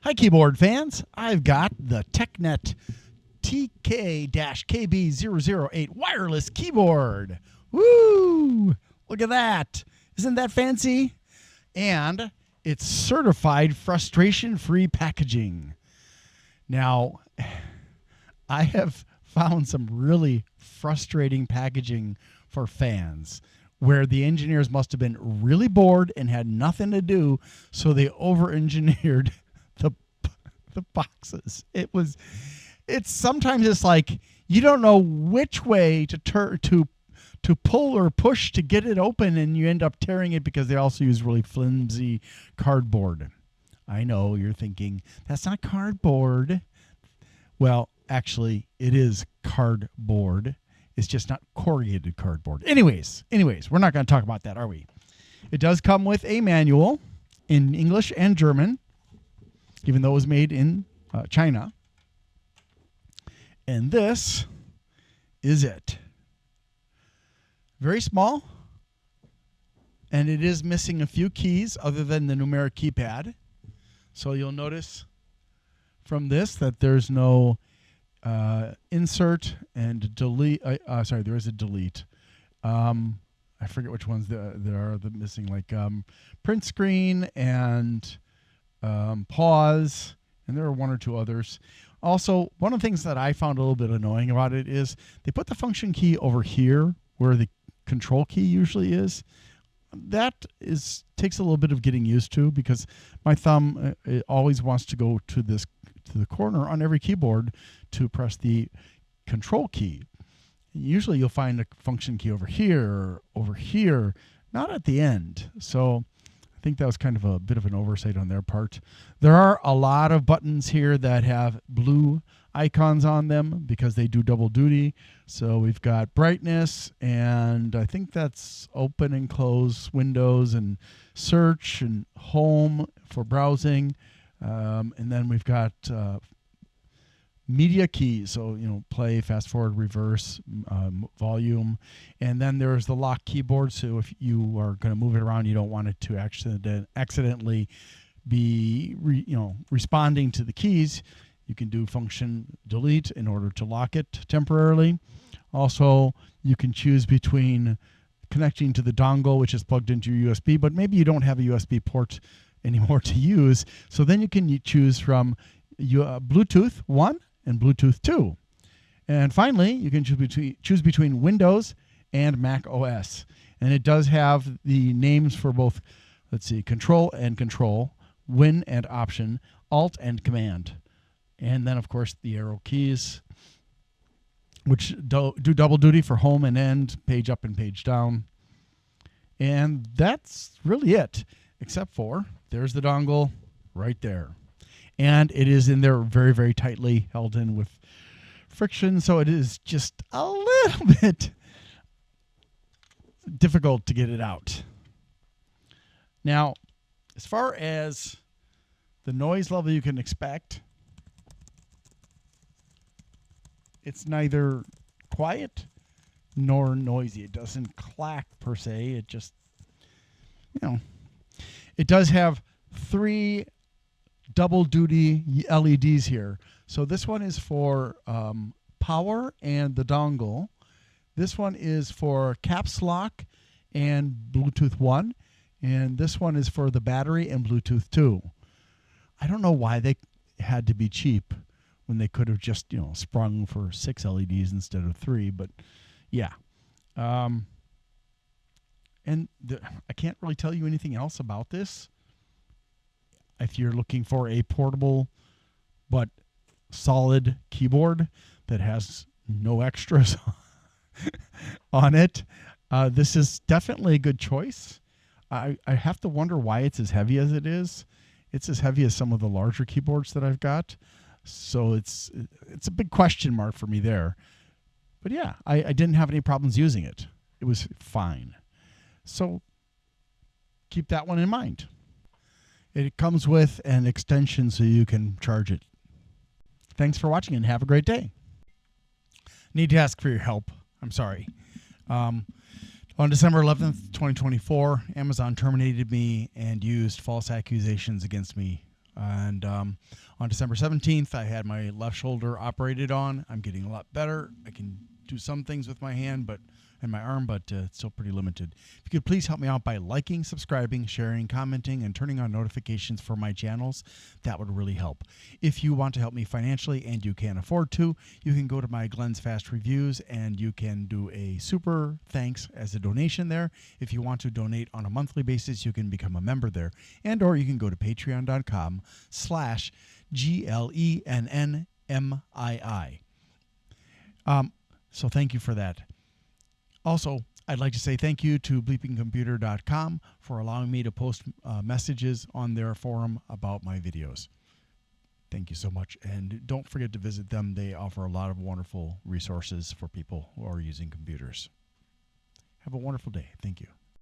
Hi, keyboard fans. I've got the Tecknet TK-KB008 wireless keyboard. Woo! Look at that. Isn't that fancy? And it's certified frustration-free packaging. Now, I have found some really frustrating packaging for fans where the engineers must have been really bored and had nothing to do, so they over-engineered the boxes. It's sometimes it's like you don't know which way to pull or push to get it open, and you end up tearing it because they also use really flimsy cardboard. I know you're thinking that's not cardboard. Well, actually, it is cardboard. It's just not corrugated cardboard. Anyways, we're not going to talk about that, are we? It does come with a manual in English and German, even though it was made in China. And this is it. Very small, and it is missing a few keys other than the numeric keypad. So you'll notice from this that there's no insert and delete. Sorry, there is a delete. I forget which ones there are missing, like print screen and pause, and there are one or two others. Also, one of the things that I found a little bit annoying about it is they put the function key over here where the control key usually is. That takes a little bit of getting used to, because my thumb it always wants to go to the corner on every keyboard to press the control key. Usually you'll find a function key over here, not at the end. So I think that was kind of a bit of an oversight on their part. There are a lot of buttons here that have blue icons on them because they do double duty. So we've got brightness, and I think that's open and close windows, and search and home for browsing. And then we've got media keys, so play, fast forward, reverse, volume, and then there's the lock keyboard. So if you are going to move it around, you don't want it to accidentally be responding to the keys, you can do function delete in order to lock it temporarily. Also, you can choose between connecting to the dongle, which is plugged into your USB, but maybe you don't have a USB port anymore to use. So then you can choose from Bluetooth 1 and Bluetooth 2. And finally, you can choose between Windows and Mac OS. And it does have the names for both, Control and Control, Win and Option, Alt and Command. And then, of course, the arrow keys, which do double duty for home and end, page up and page down. And that's really it, except for there's the dongle right there. And it is in there very, very tightly held in with friction, so it is just a little bit difficult to get it out. Now, as far as the noise level you can expect, it's neither quiet nor noisy. It doesn't clack per se. It just, it does have 3 double duty LEDs here. So this one is for power and the dongle. This one is for caps lock and Bluetooth 1. And this one is for the battery and Bluetooth 2. I don't know why they had to be cheap when they could have just, sprung for 6 LEDs instead of 3. But yeah. I can't really tell you anything else about this. If you're looking for a portable but solid keyboard that has no extras on it, this is definitely a good choice. I have to wonder why it's as heavy as it is. It's as heavy as some of the larger keyboards that I've got. So it's a big question mark for me there. But yeah, I didn't have any problems using it. It was fine. So keep that one in mind. It comes with an extension so you can charge it. Thanks for watching and have a great day. Need to ask for your help. I'm sorry. On December 11th, 2024, Amazon terminated me and used false accusations against me And on December 17th, I had my left shoulder operated on. I'm getting a lot better. I can do some things with my hand and my arm, but it's still pretty limited. If you could please help me out by liking, subscribing, sharing, commenting, and turning on notifications for my channels, that would really help. If you want to help me financially and you can afford to, you can go to my Glenn's Fast Reviews and you can do a super thanks as a donation there. If you want to donate on a monthly basis, you can become a member there. And or you can go to patreon.com/GLENNMII. So thank you for that. Also, I'd like to say thank you to bleepingcomputer.com for allowing me to post messages on their forum about my videos. Thank you so much. And don't forget to visit them. They offer a lot of wonderful resources for people who are using computers. Have a wonderful day. Thank you.